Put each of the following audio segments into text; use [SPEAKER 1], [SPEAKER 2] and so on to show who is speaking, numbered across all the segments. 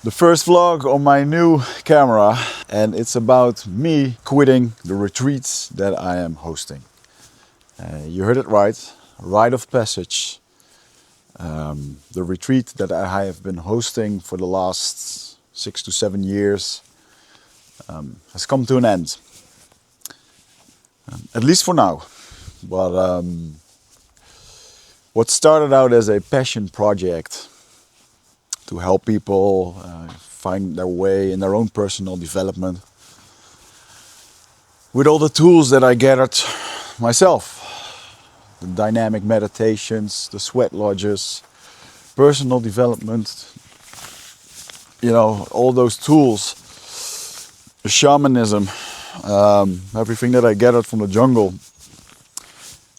[SPEAKER 1] The first vlog on my new camera, and it's about me quitting the retreats that I am hosting. You heard it right, Rite of Passage. The retreat that I have been hosting for the last 6 to 7 years has come to an end. At least for now. But what started out as a passion project to help people find their way in their own personal development, with all the tools that I gathered myself, the dynamic meditations, the sweat lodges, personal development, all those tools, the shamanism, everything that I gathered from the jungle.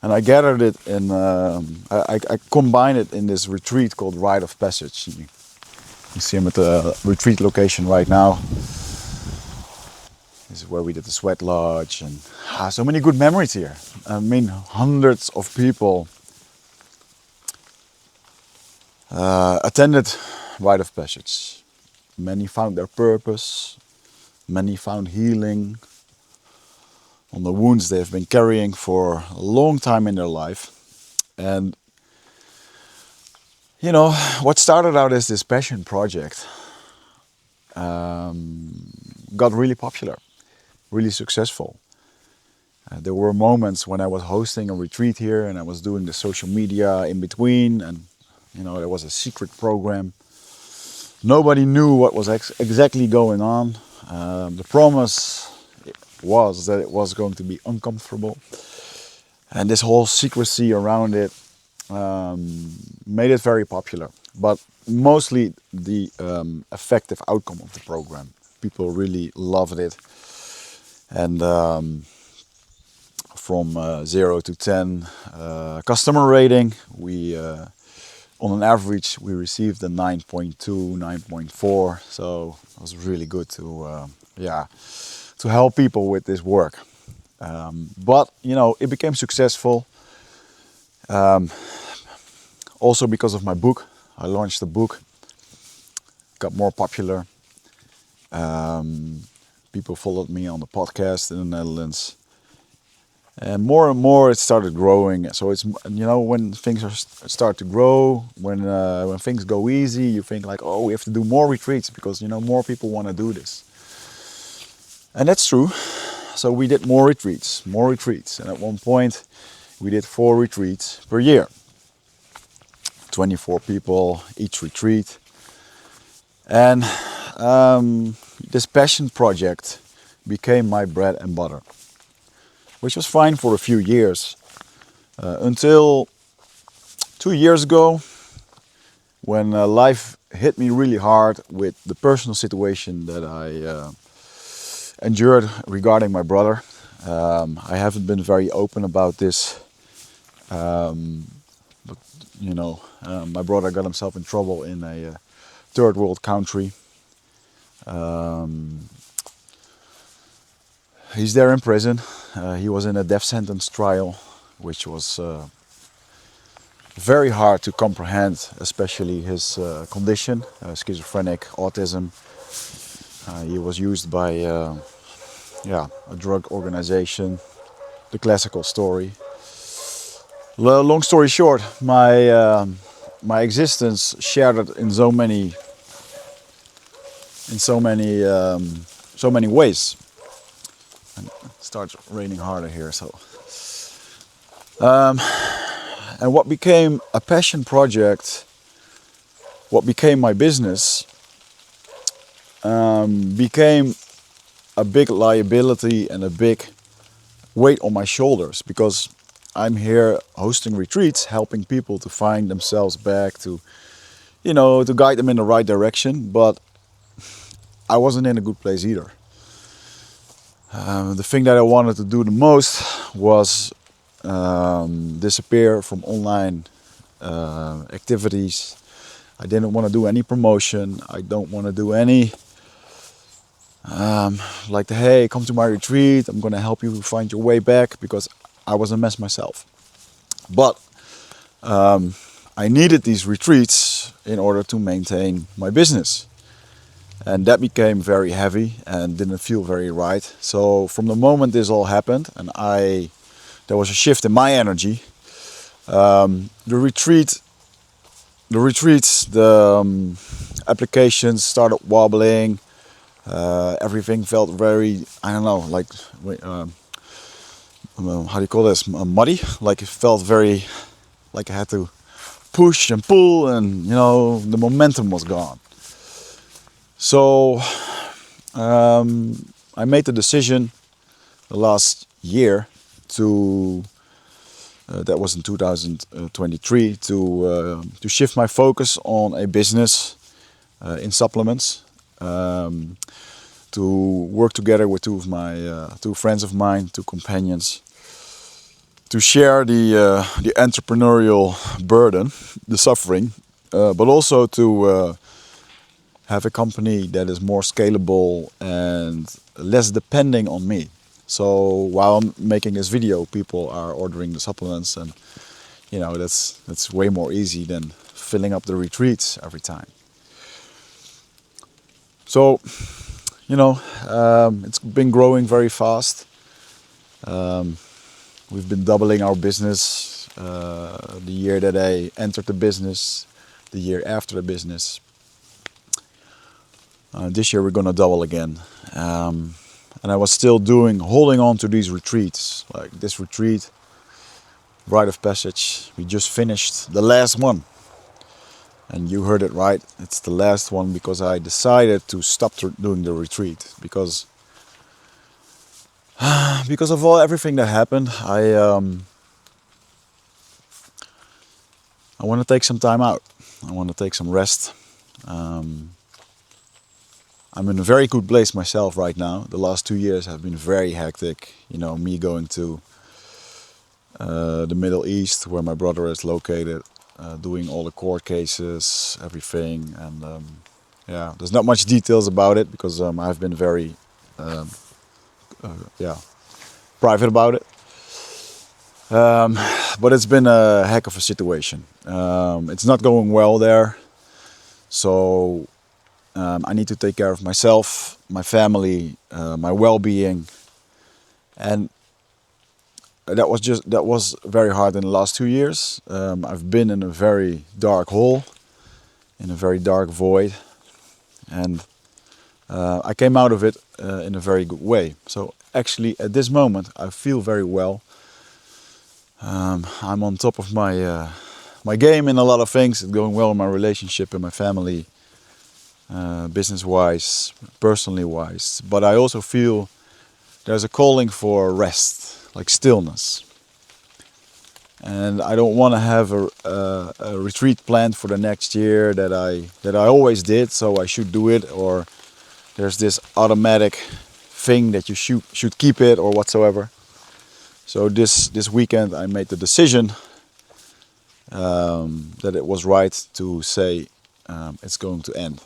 [SPEAKER 1] And I gathered it in, I combined it in this retreat called Rite of Passage. You see him at the retreat location right now. This is where we did the sweat lodge, and so many good memories here. I mean, hundreds of people attended Rite of Passage. Many found their purpose. Many found healing on the wounds they have been carrying for a long time in their life. And what started out as this passion project got really popular, really successful. There were moments when I was hosting a retreat here and I was doing the social media in between, and there was a secret program. Nobody knew what was exactly going on. The promise was that it was going to be uncomfortable, and this whole secrecy around it made it very popular, but mostly the effective outcome of the program. People really loved it, and from 0 to 10 customer rating, we on an average we received a 9.2, 9.4. So it was really good to help people with this work. But it became successful. Also because of my book. I launched the book, got more popular. People followed me on the podcast in the Netherlands, and more it started growing. So it's when things start to grow, when things go easy, you think like, oh, we have to do more retreats because more people want to do this, and that's true. So we did more retreats, and at one point we did 4 retreats per year. 24 people each retreat. And this passion project became my bread and butter, which was fine for a few years, until 2 years ago, when life hit me really hard with the personal situation that I endured regarding my brother. I haven't been very open about this, but my brother got himself in trouble in a third world country. He's there in prison. He was in a death sentence trial, which was very hard to comprehend, especially his condition, schizophrenic, autism. He was used by a drug organization, the classical story. Long story short, my existence shattered in so many ways. And it starts raining harder here, so. And what became a passion project, what became my business, became a big liability and a big weight on my shoulders, because I'm here hosting retreats, helping people to find themselves back, to guide them in the right direction, but I wasn't in a good place either. The thing that I wanted to do the most was disappear from online activities. I didn't want to do any promotion. I don't want to do any hey, come to my retreat, I'm going to help you find your way back, because I was a mess myself. But I needed these retreats in order to maintain my business. And that became very heavy and didn't feel very right. So from the moment this all happened, and there was a shift in my energy. The retreats, the applications started wobbling. Everything felt very, I don't know, like how do you call this? Muddy. Like it felt very, like I had to push and pull, and the momentum was gone. So I made the decision the last year to that was in 2023 to shift my focus on a business in supplements, to work together with two friends of mine, two companions, to share the entrepreneurial burden, the suffering, but also to have a company that is more scalable and less depending on me. So while I'm making this video, people are ordering the supplements, and that's way more easy than filling up the retreats every time. So it's been growing very fast. We've been doubling our business the year that I entered the business, the year after the business. This year we're gonna double again. And I was still holding on to these retreats, like this retreat, Rite of Passage. We just finished the last one. And you heard it right, it's the last one because I decided to stop doing the retreat. Because of everything that happened, I want to take some time out. I want to take some rest. I'm in a very good place myself right now. The last 2 years have been very hectic. Me going to the Middle East, where my brother is located, doing all the court cases, everything. And there's not much details about it because I've been very private about it. But it's been a heck of a situation. It's not going well there. So I need to take care of myself, my family, my well-being, and that was very hard in the last 2 years. I've been in a very dark hole, in a very dark void, and I came out of it in a very good way. So actually, at this moment, I feel very well. I'm on top of my game in a lot of things. It's going well in my relationship and my family. Business-wise, personally-wise, but I also feel there's a calling for rest, like stillness. And I don't want to have a retreat planned for the next year that I always did, so I should do it, or there's this automatic thing that you should keep it or whatsoever. So this weekend I made the decision that it was right to say it's going to end.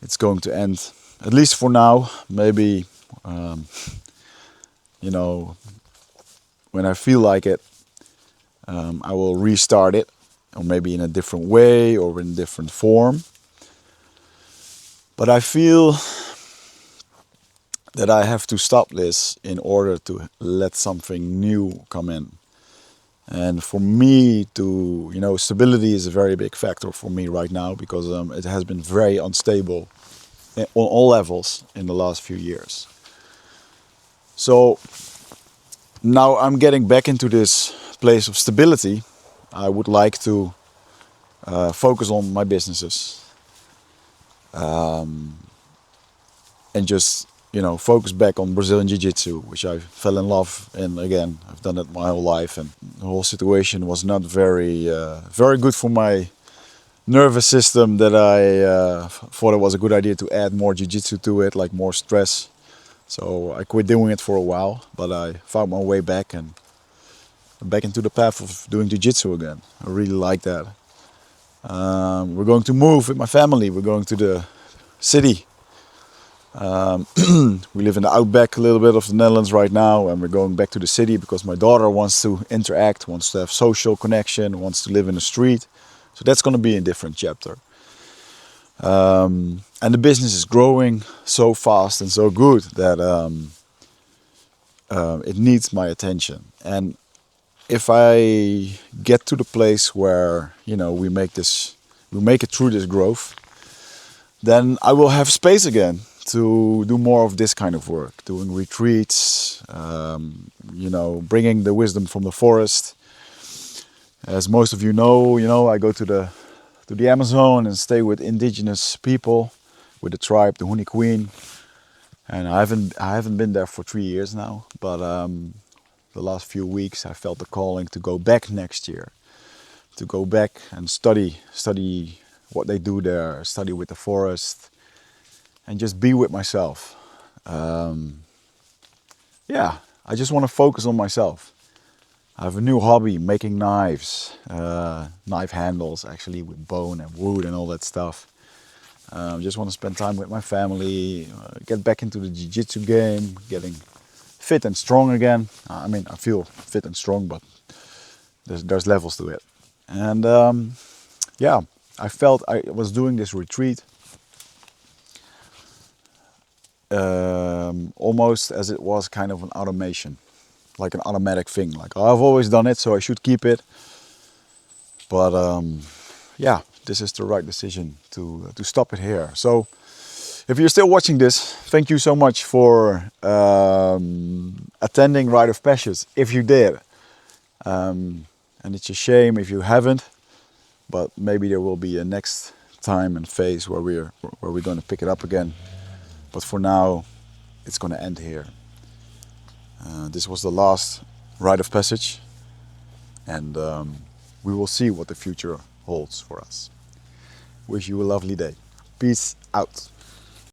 [SPEAKER 1] It's going to end, at least for now. Maybe, when I feel like it, I will restart it, or maybe in a different way or in a different form. But I feel that I have to stop this in order to let something new come in. And for me stability is a very big factor for me right now, because it has been very unstable on all levels in the last few years. So now I'm getting back into this place of stability. I would like to focus on my businesses and just focus back on Brazilian Jiu-Jitsu, which I fell in love in again. I've done it my whole life, and the whole situation was not very good for my nervous system, that I thought it was a good idea to add more Jiu-Jitsu to it, like more stress. So I quit doing it for a while, but I found my way back and back into the path of doing Jiu-Jitsu again. I really like that. We're going to move with my family. We're going to the city. We live in the outback a little bit of the Netherlands right now, and we're going back to the city because my daughter wants to interact, wants to have social connection, wants to live in the street. So that's going to be a different chapter. And the business is growing so fast and so good that it needs my attention. And if I get to the place where we make it through this growth, then I will have space again to do more of this kind of work, doing retreats, bringing the wisdom from the forest. As most of you know, I go to the Amazon and stay with indigenous people, with the tribe, the Huni Queen. And I haven't been there for 3 years now, but the last few weeks I felt the calling to go back next year, to go back and study what they do there, study with the forest, and just be with myself. I just want to focus on myself. I have a new hobby, making knives, knife handles actually with bone and wood and all that stuff. Just want to spend time with my family, get back into the jiu-jitsu game, getting fit and strong again. I feel fit and strong, but there's levels to it. And I felt I was doing this retreat almost as it was kind of an automation, like an automatic thing. Like, oh, I've always done it, so I should keep it. But this is the right decision to stop it here. So if you're still watching this, thank you so much for attending Rite of Passage, if you did. And it's a shame if you haven't, but maybe there will be a next time and phase where we're going to pick it up again. But for now, it's going to end here. This was the last Rite of Passage, and we will see what the future holds for us. Wish you a lovely day. Peace out.